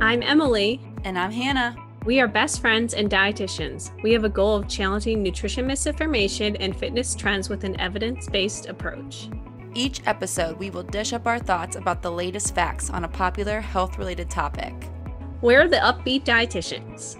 I'm Emily. And I'm Hannah. We are best friends and dietitians. We have a goal of challenging nutrition misinformation and fitness trends with an evidence-based approach. Each episode, we will dish up our thoughts about the latest facts on a popular health-related topic. We're the Up-Beet Dietitians.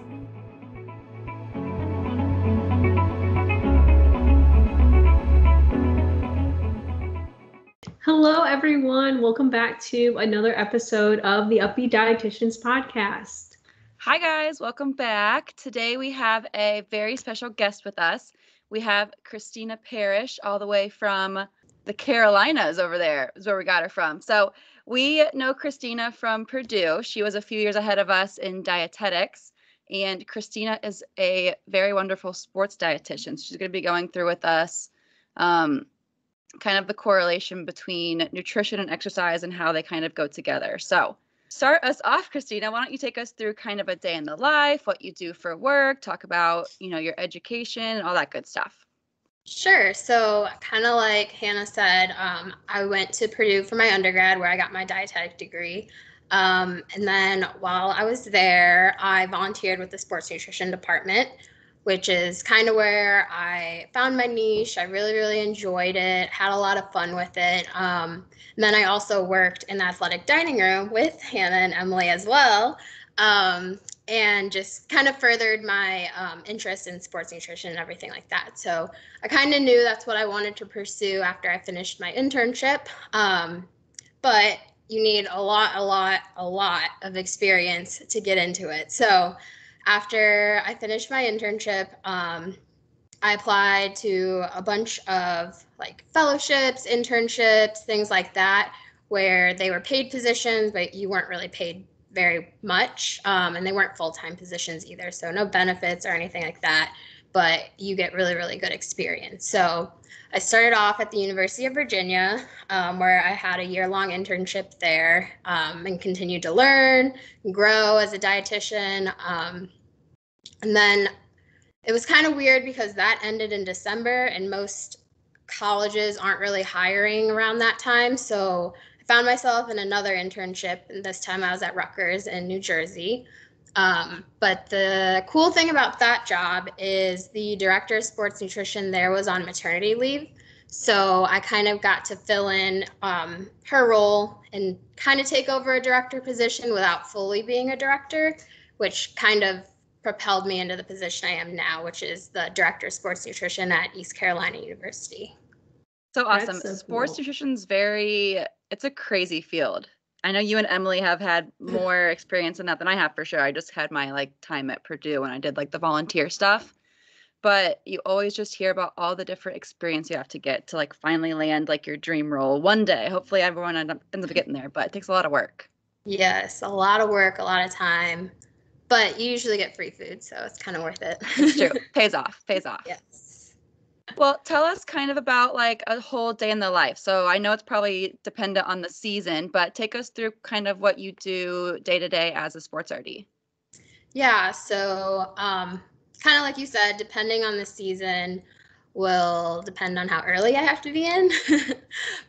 Hello, everyone. Welcome back to another episode of the Up-Beet Dietitians podcast. Hi, guys. Welcome back. Today, we have a very special guest with us. We have Kristina Parrish, all the way from the Carolinas over there is where we got her from. So we know Kristina from Purdue. She was a few years ahead of us in dietetics. And Kristina is a very wonderful sports dietitian. She's going to be going through with us kind of the correlation between nutrition and exercise and how they kind of go together. So start us off, Kristina. Why don't you take us through kind of a day in the life, what you do for work, talk about, your education, all that good stuff. Sure. So kind of like Hannah said, I went to Purdue for my undergrad where I got my dietetic degree. And then while I was there, I volunteered with the sports nutrition department, which is kind of where I found my niche. I really, really enjoyed it, had a lot of fun with it. And then I also worked in the athletic dining room with Hannah and Emily as well, and just kind of furthered my interest in sports nutrition and everything like that. So I kind of knew that's what I wanted to pursue after I finished my internship. But you need a lot of experience to get into it. So after I finished my internship, I applied to a bunch of fellowships, internships, things like that, where they were paid positions, but you weren't really paid very much. And they weren't full-time positions either. So no benefits or anything like that, but you get really, really good experience. So I started off at the University of Virginia, where I had a year-long internship there, and continued to learn and grow as a dietitian. And then it was kind of weird because that ended in December and most colleges aren't really hiring around that time. So I found myself in another internship, and this time I was at Rutgers in New Jersey. But the cool thing about that job is the director of sports nutrition there was on maternity leave. So I kind of got to fill in her role and kind of take over a director position without fully being a director, which kind of propelled me into the position I am now, which is the director of sports nutrition at East Carolina University. So awesome. Sports nutrition's it's a crazy field. I know you and Emily have had more experience in that than I have for sure. I just had my time at Purdue when I did the volunteer stuff. But you always just hear about all the different experience you have to get to finally land your dream role one day. Hopefully everyone ends up getting there, but it takes a lot of work. Yes, a lot of work, a lot of time. But you usually get free food, so it's kind of worth it. It's true. Pays off. Yes. Well, tell us kind of about a whole day in the life. So I know it's probably dependent on the season, but take us through kind of what you do day to day as a sports RD. Yeah, so kind of like you said, depending on the season will depend on how early I have to be in.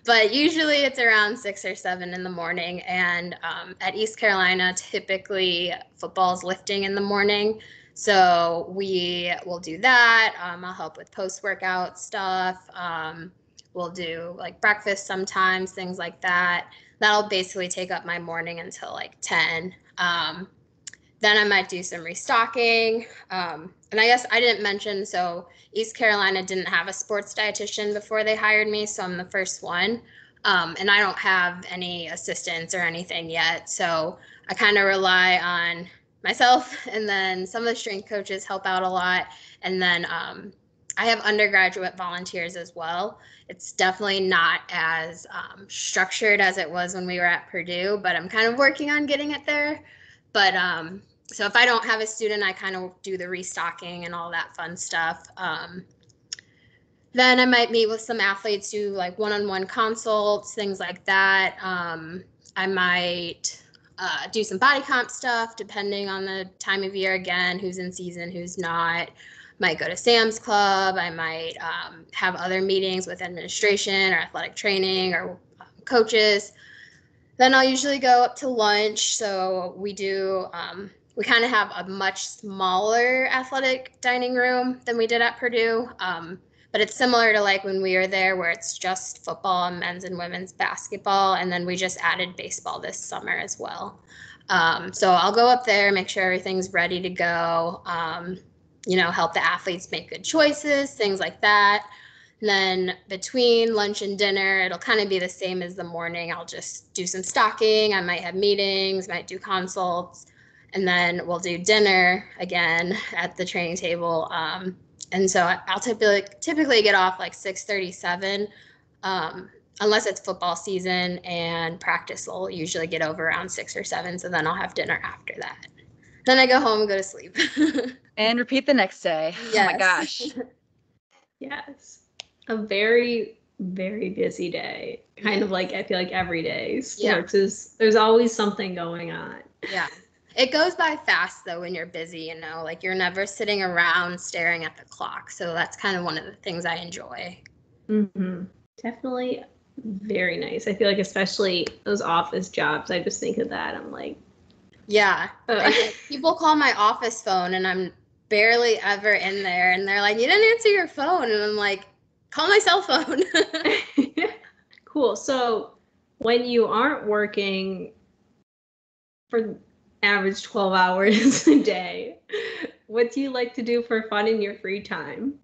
But usually it's around 6 or 7 in the morning. And at East Carolina, typically football's lifting in the morning. So we will do that. I'll help with post-workout stuff. We'll do breakfast sometimes, things like that. That'll basically take up my morning until 10. Then I might do some restocking. And I guess I didn't mention, so East Carolina didn't have a sports dietitian before they hired me, so I'm the first one. And I don't have any assistants or anything yet. So I kind of rely on myself, and then some of the strength coaches help out a lot. And then I have undergraduate volunteers as well. It's definitely not as structured as it was when we were at Purdue, but I'm kind of working on getting it there. But so if I don't have a student, I kind of do the restocking and all that fun stuff. Then I might meet with some athletes, do one-on-one consults, things like that. I might do some body comp stuff, depending on the time of year, again, who's in season, who's not. Might go to Sam's Club. I might have other meetings with administration or athletic training or coaches. Then I'll usually go up to lunch. So we do, we kind of have a much smaller athletic dining room than we did at Purdue. But it's similar to like when we were there where it's just football, men's and women's basketball. And then we just added baseball this summer as well. So I'll go up there, make sure everything's ready to go, help the athletes make good choices, things like that. And then between lunch and dinner, it'll kind of be the same as the morning. I'll just do some stocking. I might have meetings, might do consults, and then we'll do dinner again at the training table. And so I'll typically get off like 6:37, unless it's football season, and practice will usually get over around 6 or 7. So then I'll have dinner after that. Then I go home and go to sleep. And repeat the next day. Yes. Oh my gosh. Yes. A very, very busy day. Kind of like, I feel like every day sports there's always something going on. Yeah. It goes by fast though when you're busy, like you're never sitting around staring at the clock. So that's kind of one of the things I enjoy. Mm-hmm. Definitely very nice. I feel like especially those office jobs, I just think of that. I'm like, yeah. People call my office phone and I'm barely ever in there. And they're like, you didn't answer your phone. And I'm like, call my cell phone. Cool. So when you aren't working for average 12 hours a day, what do you like to do for fun in your free time?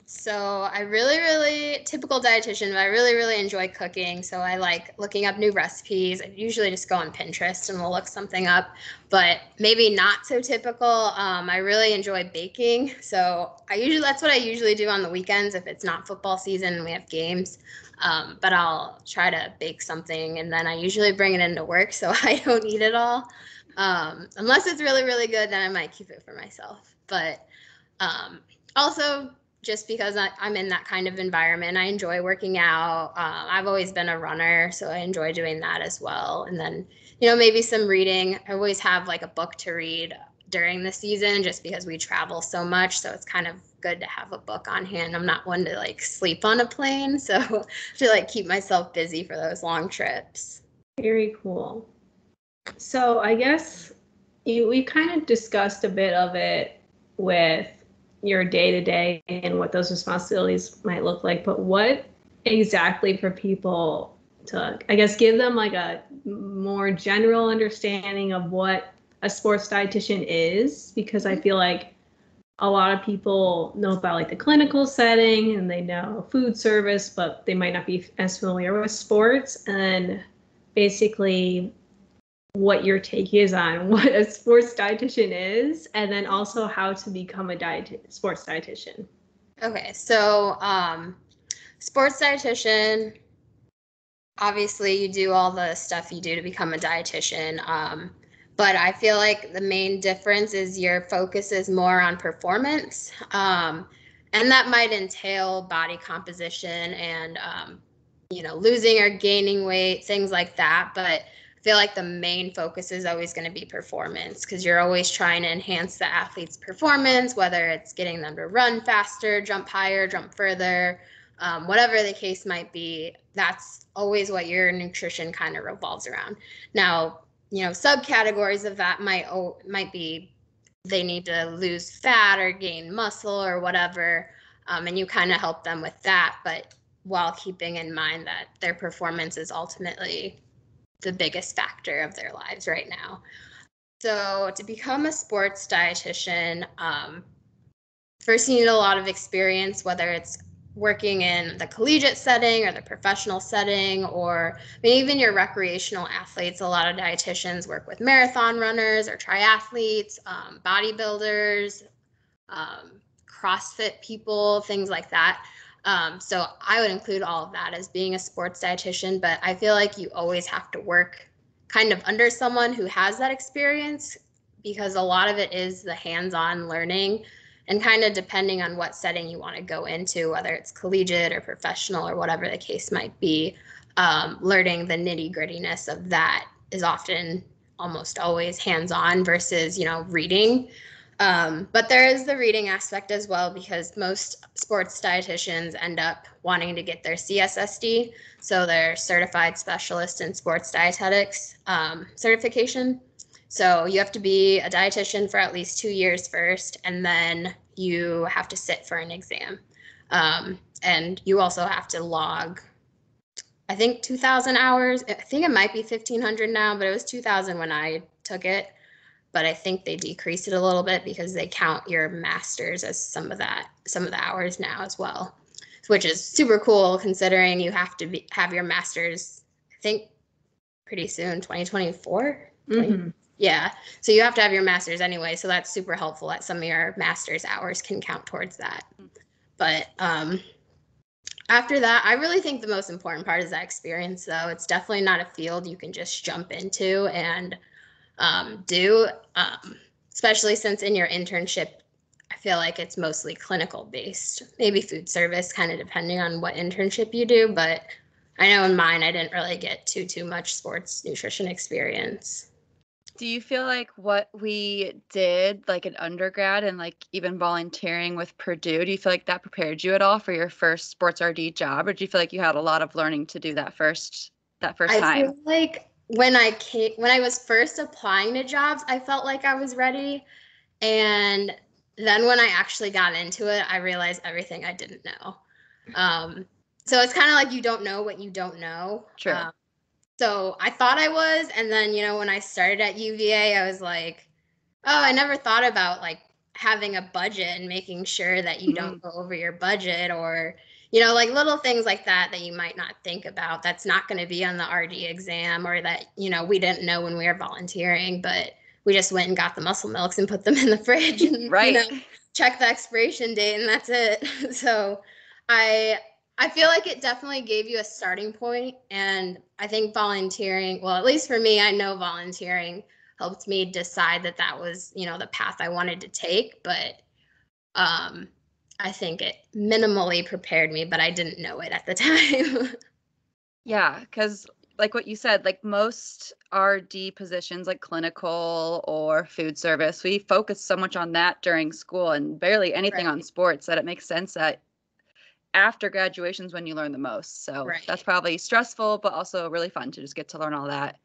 So I really typical dietitian, but I really enjoy cooking. So I like looking up new recipes. I usually just go on Pinterest and we'll look something up, but maybe not so typical. I really enjoy baking. So that's what I usually do on the weekends if it's not football season and we have games. But I'll try to bake something and then I usually bring it into work so I don't eat it all. Unless it's really good, then I might keep it for myself. But also, just because I'm in that kind of environment, I enjoy working out. I've always been a runner, so I enjoy doing that as well. And then, maybe some reading. I always have like a book to read during the season just because we travel so much. So it's kind of good to have a book on hand. I'm not one to like sleep on a plane, so to like keep myself busy for those long trips. Very cool. So I guess we kind of discussed a bit of it with your day-to-day and what those responsibilities might look like, but what exactly for people to, I guess, give them like a more general understanding of what a sports dietitian is, because I feel like a lot of people know about like the clinical setting and they know food service, but they might not be as familiar with sports, and basically what your take is on what a sports dietitian is, and then also how to become a sports dietitian. Okay, so sports dietitian, obviously you do all the stuff you do to become a dietitian, but I feel like the main difference is your focus is more on performance, and that might entail body composition and losing or gaining weight, things like that, but I feel like the main focus is always going to be performance, because you're always trying to enhance the athlete's performance, whether it's getting them to run faster, jump higher, jump further, whatever the case might be. That's always what your nutrition kind of revolves around. Now, subcategories of that might be they need to lose fat or gain muscle or whatever, and you kind of help them with that, but while keeping in mind that their performance is ultimately the biggest factor of their lives right now. So to become a sports dietitian, first you need a lot of experience, whether it's working in the collegiate setting or the professional setting, or even your recreational athletes. A lot of dietitians work with marathon runners or triathletes, bodybuilders, CrossFit people, things like that. So I would include all of that as being a sports dietitian, but I feel like you always have to work kind of under someone who has that experience, because a lot of it is the hands-on learning, and kind of depending on what setting you want to go into, whether it's collegiate or professional or whatever the case might be, learning the nitty grittiness of that is often almost always hands-on versus, reading. But there is the reading aspect as well, because most sports dietitians end up wanting to get their CSSD, so their Certified Specialist in Sports Dietetics certification. So you have to be a dietitian for at least 2 years first, and then you have to sit for an exam. And you also have to log, I think, 2,000 hours. I think it might be 1,500 now, but it was 2,000 when I took it. But I think they decreased it a little bit because they count your masters as some of the hours now as well, which is super cool considering you have to have your masters, I think, pretty soon, 2024. Mm-hmm. Yeah, so you have to have your masters anyway, so that's super helpful that some of your master's hours can count towards that. But after that, I really think the most important part is that experience, though. It's definitely not a field you can just jump into and do, especially since in your internship, I feel like it's mostly clinical based, maybe food service, kind of depending on what internship you do. But I know in mine, I didn't really get too much sports nutrition experience. Do you feel like what we did, like an undergrad and like even volunteering with Purdue, do you feel like that prepared you at all for your first sports RD job? Or do you feel like you had a lot of learning to do that first time? I feel like when I was first applying to jobs, I felt like I was ready. And then when I actually got into it, I realized everything I didn't know. So it's kind of like you don't know what you don't know. True. So I thought I was, and then, when I started at UVA, I was like, oh, I never thought about like having a budget and making sure that you don't go over your budget, or, like little things like that you might not think about. That's not going to be on the RD exam, or that, we didn't know when we were volunteering, but we just went and got the muscle milks and put them in the fridge and, right. Check the expiration date, and that's it. So I feel like it definitely gave you a starting point, and I think volunteering, well, at least for me, I know volunteering helped me decide that was, the path I wanted to take. But I think it minimally prepared me, but I didn't know it at the time. Yeah, because like what you said, like most RD positions, like clinical or food service, we focus so much on that during school and barely anything on sports, that it makes sense that after graduation is when you learn the most. So that's probably stressful, but also really fun to just get to learn all that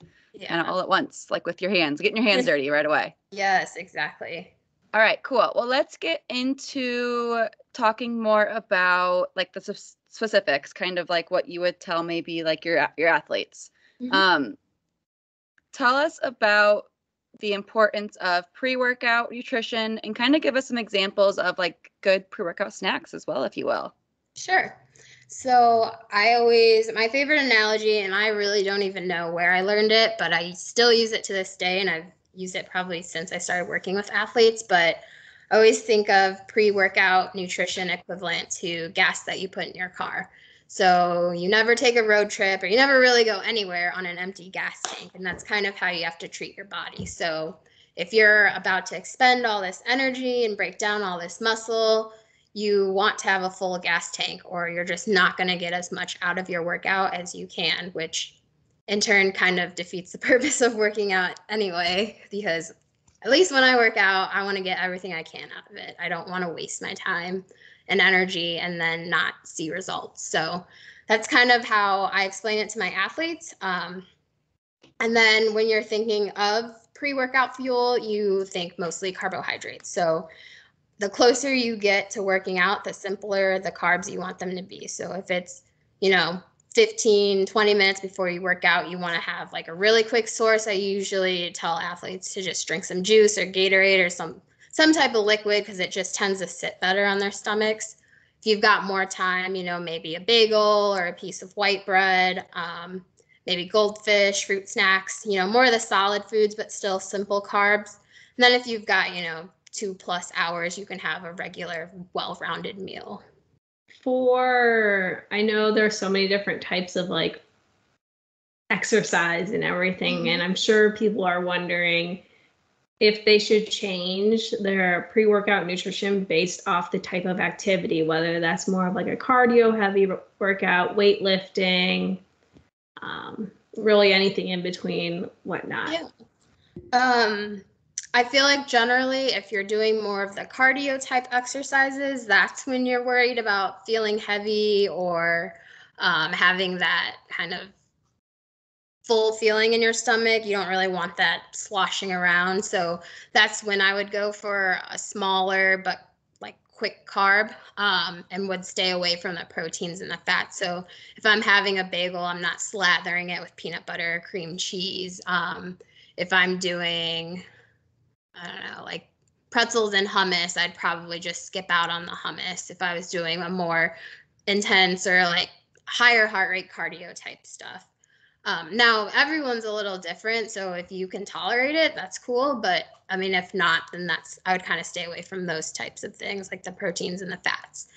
and all at once, like with your hands, getting your hands dirty right away. Yes, exactly. All right, cool. Well, let's get into talking more about like the specifics, kind of like what you would tell maybe like your athletes. Mm-hmm. Tell us about the importance of pre-workout nutrition, and kind of give us some examples of like good pre-workout snacks as well, if you will. Sure. So my favorite analogy, and I really don't even know where I learned it, but I still use it to this day, and I've used it probably since I started working with athletes, but I always think of pre-workout nutrition equivalent to gas that you put in your car. So you never take a road trip, or you never really go anywhere on an empty gas tank, and that's kind of how you have to treat your body. So if you're about to expend all this energy and break down all this muscle, you want to have a full gas tank, or you're just not going to get as much out of your workout as you can, which in turn kind of defeats the purpose of working out anyway, because at least when I work out, I want to get everything I can out of it. I don't want to waste my time and energy and then not see results. So that's kind of how I explain it to my athletes. And then when you're thinking of pre-workout fuel, you think mostly carbohydrates. So the closer you get to working out, the simpler the carbs you want them to be. So if it's, 15, 20 minutes before you work out, you want to have like a really quick source. I usually tell athletes to just drink some juice or Gatorade or some type of liquid, because it just tends to sit better on their stomachs. If you've got more time, maybe a bagel or a piece of white bread, maybe goldfish, fruit snacks, more of the solid foods, but still simple carbs. And then if you've got, 2+ hours, you can have a regular, well-rounded meal. I know there's so many different types of like exercise and everything, and I'm sure people are wondering if they should change their pre-workout nutrition based off the type of activity, whether that's more of like a cardio heavy workout, weightlifting, really anything in between, whatnot. Yeah. I feel like generally if you're doing more of the cardio type exercises, that's when you're worried about feeling heavy or having that kind of full feeling in your stomach. You don't really want that sloshing around. So that's when I would go for a smaller but like quick carb and would stay away from the proteins and the fats. So if I'm having a bagel, I'm not slathering it with peanut butter or cream cheese. If I'm doing, I don't know, like pretzels and hummus, I'd probably just skip out on the hummus if I was doing a more intense or like higher heart rate cardio type stuff. Now everyone's a little different, so if you can tolerate it, that's cool. But I mean, if not, then I would kind of stay away from those types of things, like the proteins and the fats.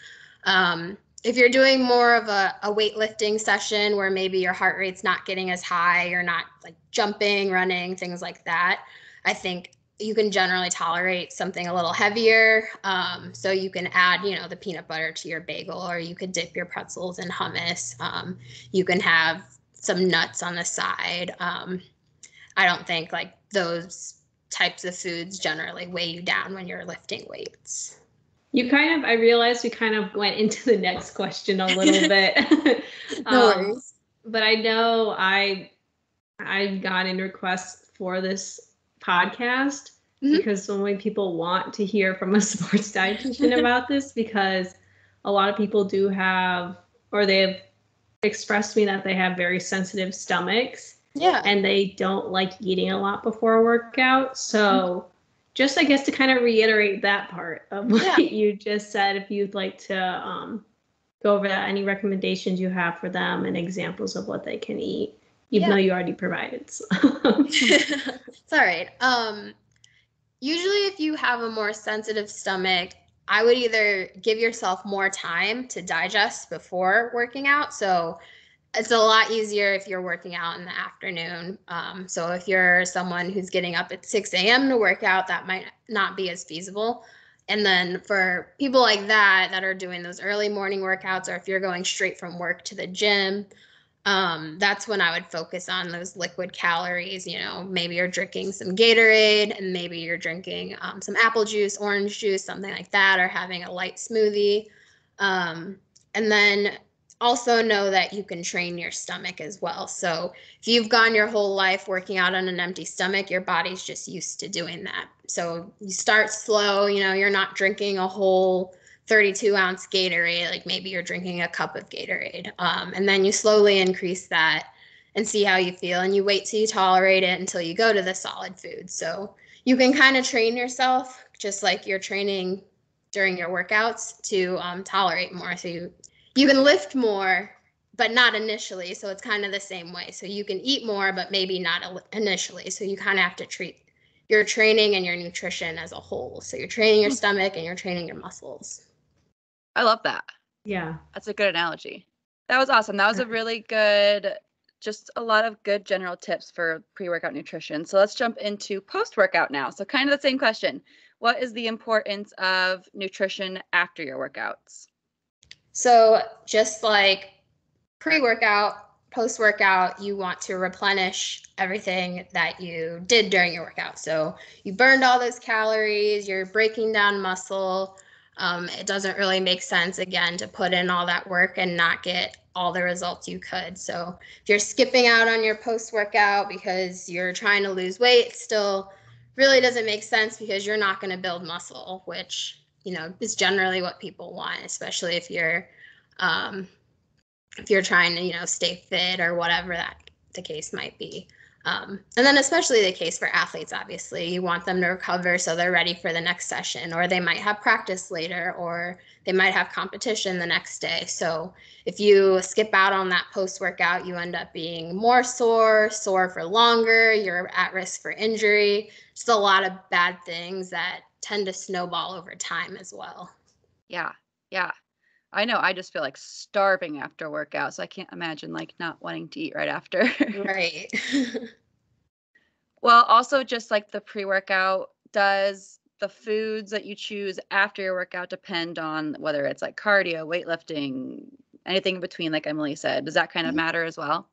If you're doing more of a weightlifting session where maybe your heart rate's not getting as high, you're not like jumping, running, things like that, I think you can generally tolerate something a little heavier. So you can add, the peanut butter to your bagel, or you could dip your pretzels in hummus. You can have some nuts on the side. I don't think like those types of foods generally weigh you down when you're lifting weights. I realized we kind of went into the next question a little bit. No worries. But I know I got in requests for this podcast because so many people want to hear from a sports dietitian about this, because a lot of people do have, or they have expressed to me that they have very sensitive stomachs. Yeah. And they don't like eating a lot before a workout. So just, I guess, to kind of reiterate that part of what you just said, if you'd like to go over that, any recommendations you have for them and examples of what they can eat, even though you already provided. So. It's all right. Usually if you have a more sensitive stomach, I would either give yourself more time to digest before working out. So it's a lot easier if you're working out in the afternoon. So if you're someone who's getting up at 6 a.m. to work out, that might not be as feasible. And then for people like that are doing those early morning workouts, or if you're going straight from work to the gym, that's when I would focus on those liquid calories. Maybe you're drinking some Gatorade, and maybe you're drinking some apple juice, orange juice, something like that, or having a light smoothie. And then also know that you can train your stomach as well. So if you've gone your whole life working out on an empty stomach, your body's just used to doing that. So you start slow, you're not drinking a whole 32-ounce Gatorade, like maybe you're drinking a cup of Gatorade. And then you slowly increase that and see how you feel. And you wait till you tolerate it until you go to the solid food. So you can kind of train yourself just like you're training during your workouts to tolerate more. So you can lift more, but not initially. So it's kind of the same way. So you can eat more, but maybe not initially. So you kind of have to treat your training and your nutrition as a whole. So you're training your stomach and you're training your muscles. I love that. Yeah. That's a good analogy. That was awesome. That was a really good, just a lot of good general tips for pre-workout nutrition. So let's jump into post-workout now. So kind of the same question. What is the importance of nutrition after your workouts? So just like pre-workout, post-workout, you want to replenish everything that you did during your workout. So you burned all those calories, you're breaking down muscle. It doesn't really make sense, again, to put in all that work and not get all the results you could. So if you're skipping out on your post-workout because you're trying to lose weight, it still really doesn't make sense, because you're not going to build muscle, which is generally what people want, especially if you're trying to, stay fit or whatever that the case might be. And then especially the case for athletes, obviously, you want them to recover so they're ready for the next session, or they might have practice later, or they might have competition the next day. So if you skip out on that post-workout, you end up being more sore for longer, you're at risk for injury. Just a lot of bad things that tend to snowball over time as well. Yeah. I know. I just feel like starving after workout, so I can't imagine like not wanting to eat right after. Right. Well, also just like the pre-workout, does the foods that you choose after your workout depend on whether it's like cardio, weightlifting, anything in between, like Emily said? Does that kind of matter as well?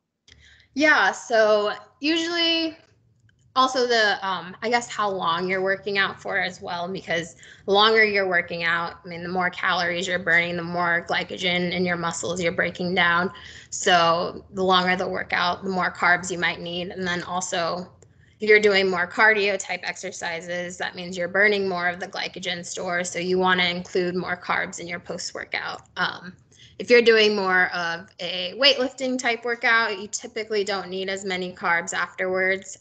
Yeah. So usually also the I guess how long you're working out for as well, because the longer you're working out, I mean, the more calories you're burning, the more glycogen in your muscles you're breaking down. So the longer the workout, the more carbs you might need. And then also, if you're doing more cardio type exercises, that means you're burning more of the glycogen store. So you want to include more carbs in your post-workout. If you're doing more of a weightlifting type workout, you typically don't need as many carbs afterwards,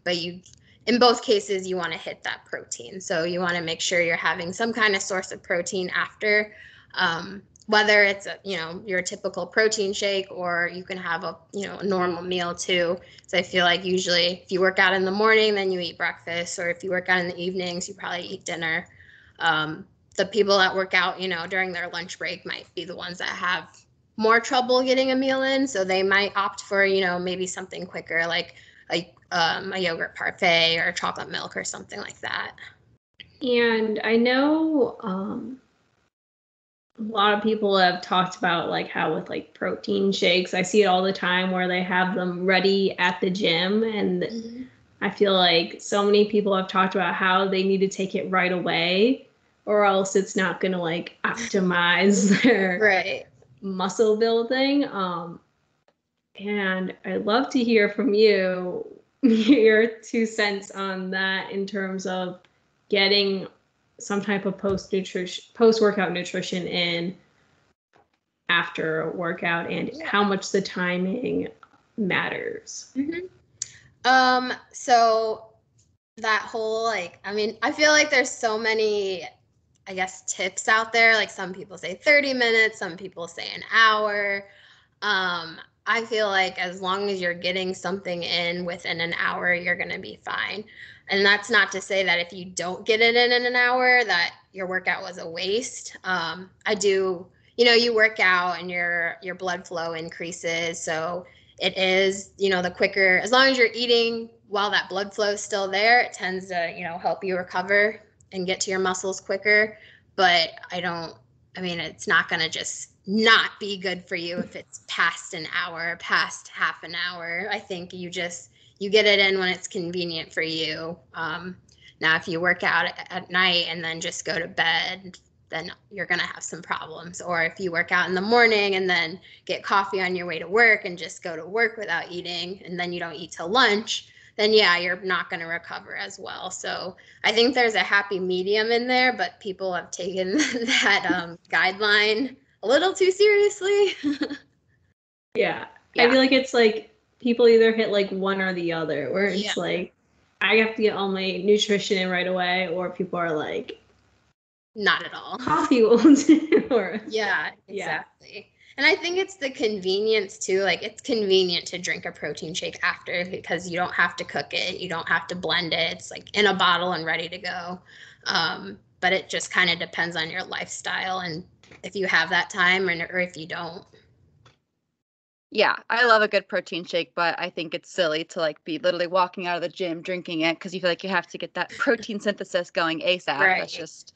but in both cases, you want to hit that protein. So you want to make sure you're having some kind of source of protein after, whether it's your typical protein shake, or you can have a normal meal too. So I feel like usually if you work out in the morning, then you eat breakfast, or if you work out in the evenings, you probably eat dinner. The people that work out, during their lunch break might be the ones that have more trouble getting a meal in. So they might opt for, maybe something quicker, like a yogurt parfait or chocolate milk or something like that. And I know a lot of people have talked about like how with like protein shakes, I see it all the time where they have them ready at the gym. And I feel like so many people have talked about how they need to take it right away, or else it's not going to like optimize their muscle building. And I'd love to hear from you, your 2 cents on that in terms of getting some type of post-workout nutrition in after a workout, and how much the timing matters. So that whole I feel like there's so many tips out there. Like some people say 30 minutes, some people say an hour. I feel like as long as you're getting something in within an hour, you're going to be fine. And that's not to say that if you don't get it in an hour, that your workout was a waste. You work out and your blood flow increases. So it is, the quicker, as long as you're eating while that blood flow is still there, it tends to, help you recover and get to your muscles quicker. But it's not going to just not be good for you if it's past an hour, past half an hour. I think you get it in when it's convenient for you. Now, if you work out at night and then just go to bed, then you're going to have some problems. Or if you work out in the morning and then get coffee on your way to work and just go to work without eating, and then you don't eat till lunch, then yeah, you're not going to recover as well. So I think there's a happy medium in there, but people have taken that guideline a little too seriously. Yeah. I feel like it's like people either hit like one or the other, where it's like I have to get all my nutrition in right away, or people are like, not at all. Coffee won't do. Yeah, exactly. And I think it's the convenience too. Like it's convenient to drink a protein shake after, because you don't have to cook it. You don't have to blend it. It's like in a bottle and ready to go. But it just kind of depends on your lifestyle and if you have that time or if you don't. Yeah, I love a good protein shake, but I think it's silly to like be literally walking out of the gym drinking it, because you feel like you have to get that protein synthesis going ASAP. Right. That's just,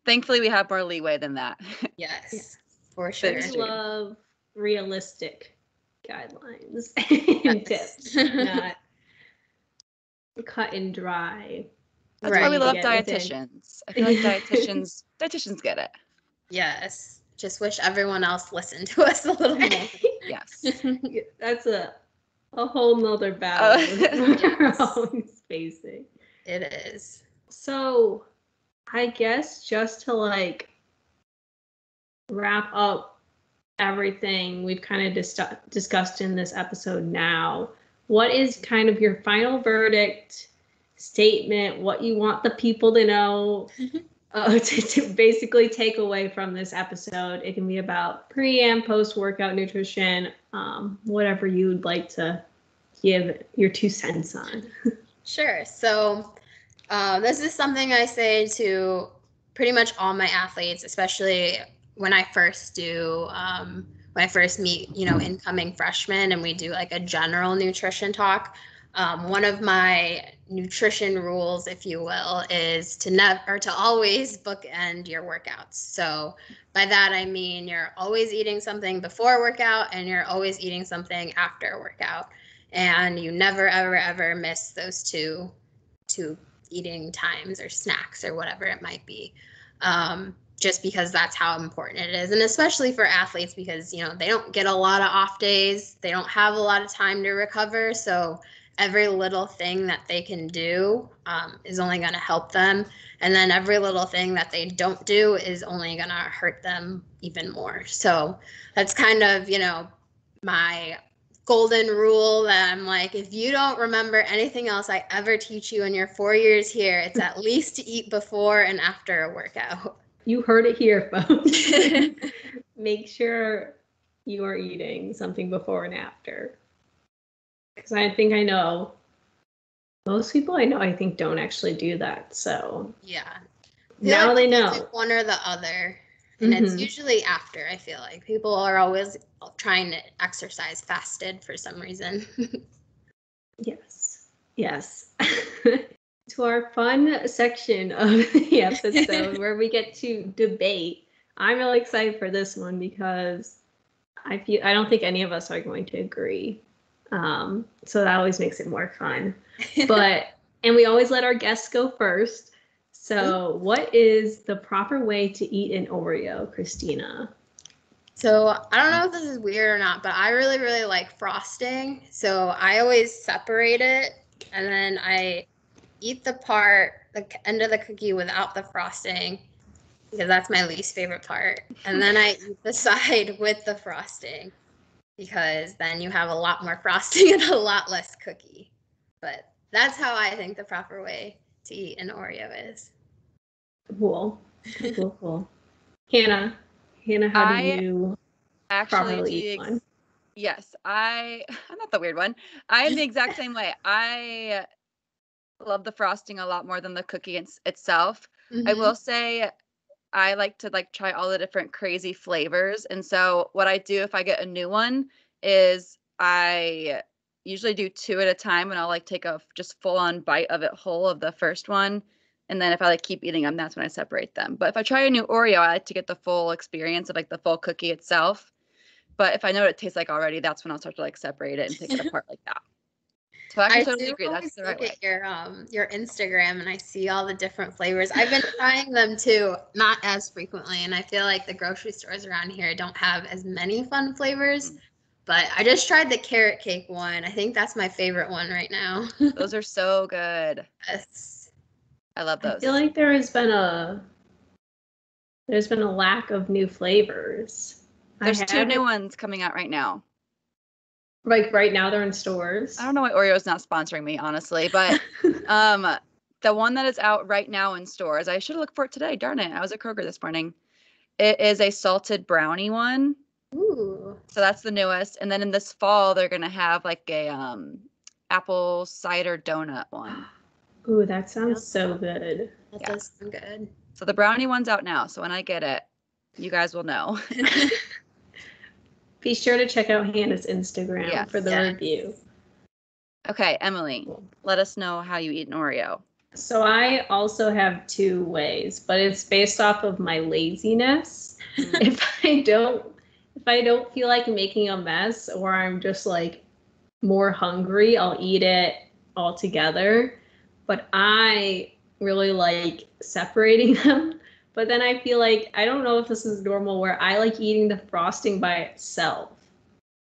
thankfully we have more leeway than that. Yes, for sure. I love realistic guidelines and tips, not cut and dry. That's why we love dietitians. I feel like dietitians get it. Yes. Just wish everyone else listened to us a little more. Yes. That's a whole nother battle we're always facing. It is. So I guess just to like wrap up everything we've kind of discussed in this episode now, what is kind of your final verdict, statement, what you want the people to know, to basically take away from this episode? It can be about pre and post workout nutrition, whatever you'd like to give your 2 cents on. Sure. So this is something I say to pretty much all my athletes, especially when I first meet, incoming freshmen and we do like a general nutrition talk. One of my nutrition rules, if you will, is to always bookend your workouts. So by that, I mean, you're always eating something before workout and you're always eating something after workout. and you never, ever, ever miss those two eating times or snacks or whatever it might be. Just because that's how important it is. And especially for athletes, because, you know, they don't get a lot of off days. They don't have a lot of time to recover. So every little thing that they can do is only going to help them. And then every little thing that they don't do is only going to hurt them even more. So that's kind of, you know, my golden rule that I'm like, if you don't remember anything else I ever teach you in your 4 years here, it's at least to eat before and after a workout. You heard it here, folks. Make sure you are eating something before and after. Because I think I know most people I think don't actually do that. So yeah, now they know. One or the other. And it's usually after, I feel like. People are always trying to exercise fasted for some reason. Yes. To our fun section of the episode where we get to debate. I'm really excited for this one because I don't think any of us are going to agree. So that always makes it more fun. And we always let our guests go first. So what is the proper way to eat an Oreo, Kristina? So I don't know if this is weird or not, but I really, really like frosting. So I always separate it, and then I eat the end of the cookie without the frosting, because that's my least favorite part. And then I eat the side with the frosting, because then you have a lot more frosting and a lot less cookie. But that's how I think the proper way to eat an Oreo is. Cool. Hannah, how do you properly eat one? Yes, I'm not the weird one. I'm the exact same way. I love the frosting a lot more than the cookie itself. I will say I like to try all the different crazy flavors. And so what I do if I get a new one is I usually do 2 at a time, and I'll take a just full on bite of it whole of the first one. And then if I keep eating them, that's when I separate them. But if I try a new Oreo, I like to get the full experience of the full cookie itself. But if I know what it tastes like already, that's when I'll start to separate it and take it apart like that. So I totally agree. That's the right way. I look at your Instagram, and I see all the different flavors. I've been trying them too, not as frequently. And I feel like the grocery stores around here don't have as many fun flavors. But I just tried the carrot cake one. I think that's my favorite one right now. Those are so good. Yes. I love those. I feel like there's been a lack of new flavors. There's 2 new ones coming out right now. Right now they're in stores. I don't know why Oreo's not sponsoring me, honestly, but the one that is out right now in stores, I should have looked for it today. Darn it. I was at Kroger this morning. It is a salted brownie one. Ooh. So that's the newest. And then in this fall, they're going to have a apple cider donut one. Ooh, that sounds so good. That does sound good. So the brownie one's out now. So when I get it, you guys will know. Be sure to check out Hannah's Instagram for the review. Okay, Emily, let us know how you eat an Oreo. So I also have 2 ways, but it's based off of my laziness. If I don't feel like making a mess, or I'm just more hungry, I'll eat it all together. But I really like separating them. But then I feel I don't know if this is normal, where I like eating the frosting by itself.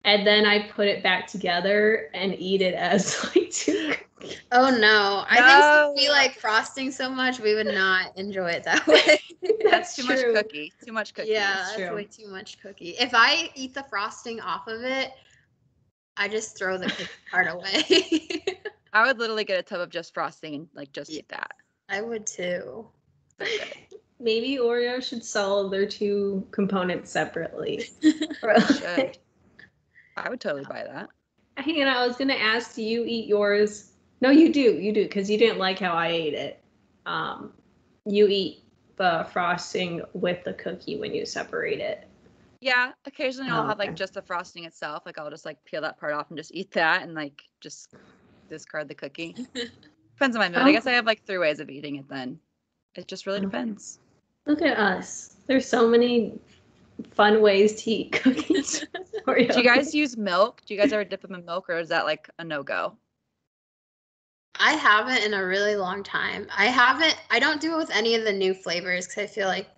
And then I put it back together and eat it as 2 cookies. Oh, no. I think since we like frosting so much, we would not enjoy it that way. That's too much cookie. Too much cookie. Yeah, that's way too much cookie. If I eat the frosting off of it, I just throw the cookie part away. I would literally get a tub of just frosting and just eat that. I would too. Maybe Oreo should sell their 2 components separately. Should. I would totally buy that. Hannah, I was gonna ask, do you eat yours? No, you do, because you didn't like how I ate it. You eat the frosting with the cookie when you separate it. Yeah, occasionally I'll have just the frosting itself. I'll just peel that part off and just eat that, and just discard the cookie. Depends on my mood. I guess I have 3 ways of eating it then. It just really depends. Look at us. There's so many fun ways to eat cookies. Do you guys use milk? Do you guys ever dip them in milk, or is that like a no-go? I haven't in a really long time. I don't do it with any of the new flavors because I feel like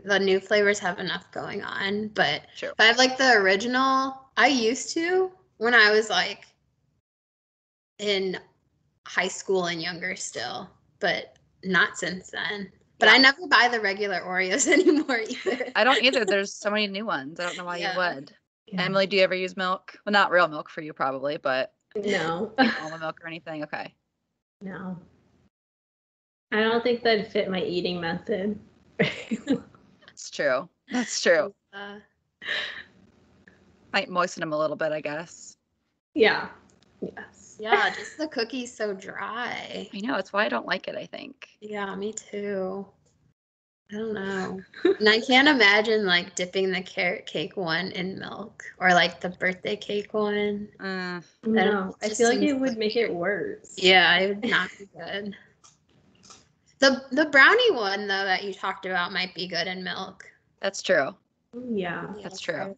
the new flavors have enough going on. But Sure. if I have like the original, I used to when I was like in high school and younger still, but not since then. But I never buy the regular Oreos anymore either. I don't either. There's so many new ones. I don't know why you would. Yeah. Emily, do you ever use milk? Well, not real milk for you probably, but No. almond milk or anything? Okay. No. I don't think that'd fit my eating method. That's true. That's true. Might moisten them a little bit, I guess. Yeah. Yes. Yeah, just the cookie's so dry. I know. It's why I don't like it, I think. Yeah, me too. I don't know. And I can't imagine like dipping the carrot cake one in milk or like the birthday cake one. No, I feel like it would make it worse. Yeah, it would not be good. The brownie one though that you talked about might be good in milk. That's true. Yeah. That's true.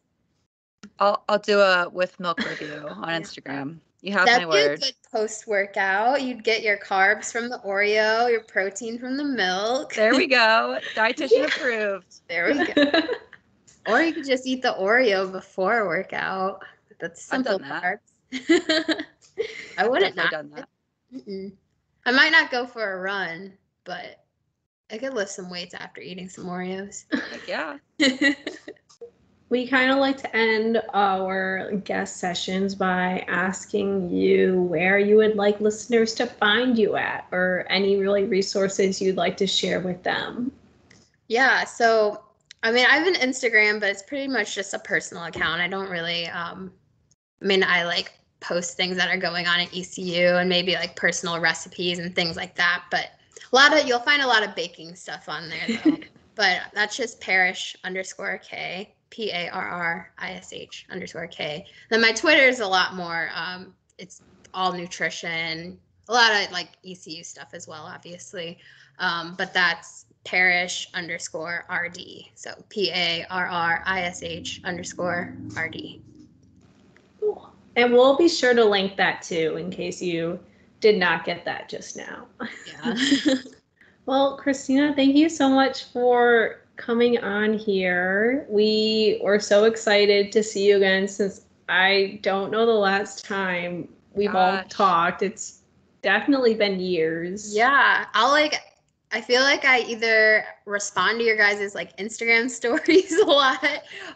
I'll do a with milk review on Instagram. You have my word. That'd be a good post-workout. You'd get your carbs from the Oreo, your protein from the milk. There we go. Dietitian approved. There we go. Or you could just eat the Oreo before workout. That's simple carbs. I wouldn't not done that. I might not go for a run, but I could lift some weights after eating some Oreos. Like, yeah. We kind of like to end our guest sessions by asking you where you would like listeners to find you at, or any really resources you'd like to share with them. Yeah, so I mean, I have an Instagram, but it's pretty much just a personal account. I don't really, I like post things that are going on at ECU and maybe like personal recipes and things like that. But you'll find a lot of baking stuff on there though. But that's just Parrish_K. PARRISH_K. Then my Twitter is a lot more, it's all nutrition, a lot of like ECU stuff as well, obviously. But that's Parrish_RD. So PARRISH_RD. Cool. And we'll be sure to link that too in case you did not get that just now. Yeah. Well, Kristina, thank you so much for coming on here. We were so excited to see you again since I don't know the last time we've all talked. It's definitely been years. Yeah. I feel like I either respond to your guys' like Instagram stories a lot,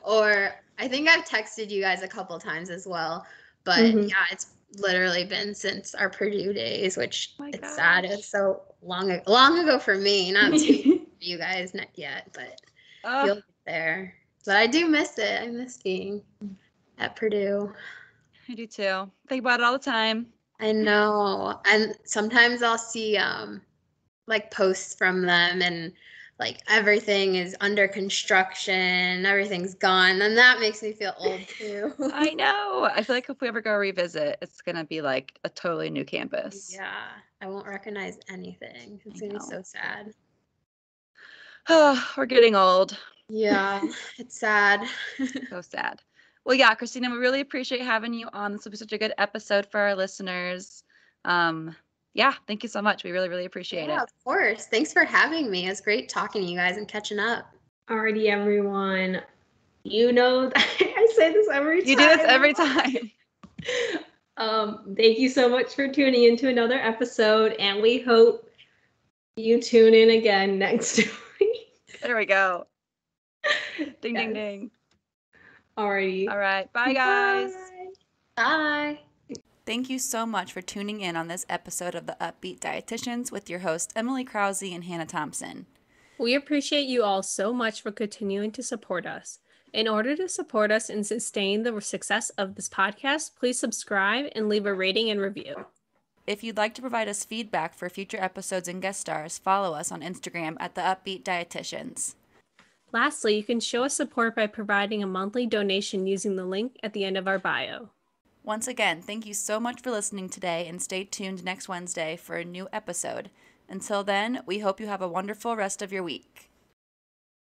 or I think I've texted you guys a couple times as well. But yeah, it's literally been since our Purdue days, which it's sad. It's so long ago for me, not to you guys, not yet, but you'll get there. But I do miss it. I miss being at Purdue. I do too. Think about it all the time. I know. And sometimes I'll see like posts from them and like everything is under construction, everything's gone, and that makes me feel old too. I know. I feel like if we ever go revisit, it's gonna be like a totally new campus. Yeah, I won't recognize anything. It's gonna be so sad. Oh, we're getting old. Yeah, it's sad. So sad. Well, yeah, Kristina, we really appreciate having you on. This will be such a good episode for our listeners. Yeah, thank you so much. We really, really appreciate it. Yeah, of course. Thanks for having me. It was great talking to you guys and catching up. Alrighty, everyone. You know that I say this every time. You do this every time. Thank you so much for tuning into another episode, and we hope you tune in again next week. There we go. Ding, ding, ding. Alrighty. All right. Bye, guys. Bye. Thank you so much for tuning in on this episode of the Up-Beet Dietitians with your hosts, Emily Krause and Hannah Thompson. We appreciate you all so much for continuing to support us. In order to support us and sustain the success of this podcast, please subscribe and leave a rating and review. If you'd like to provide us feedback for future episodes and guest stars, follow us on Instagram at the Up-Beet Dietitians. Lastly, you can show us support by providing a monthly donation using the link at the end of our bio. Once again, thank you so much for listening today, and stay tuned next Wednesday for a new episode. Until then, we hope you have a wonderful rest of your week.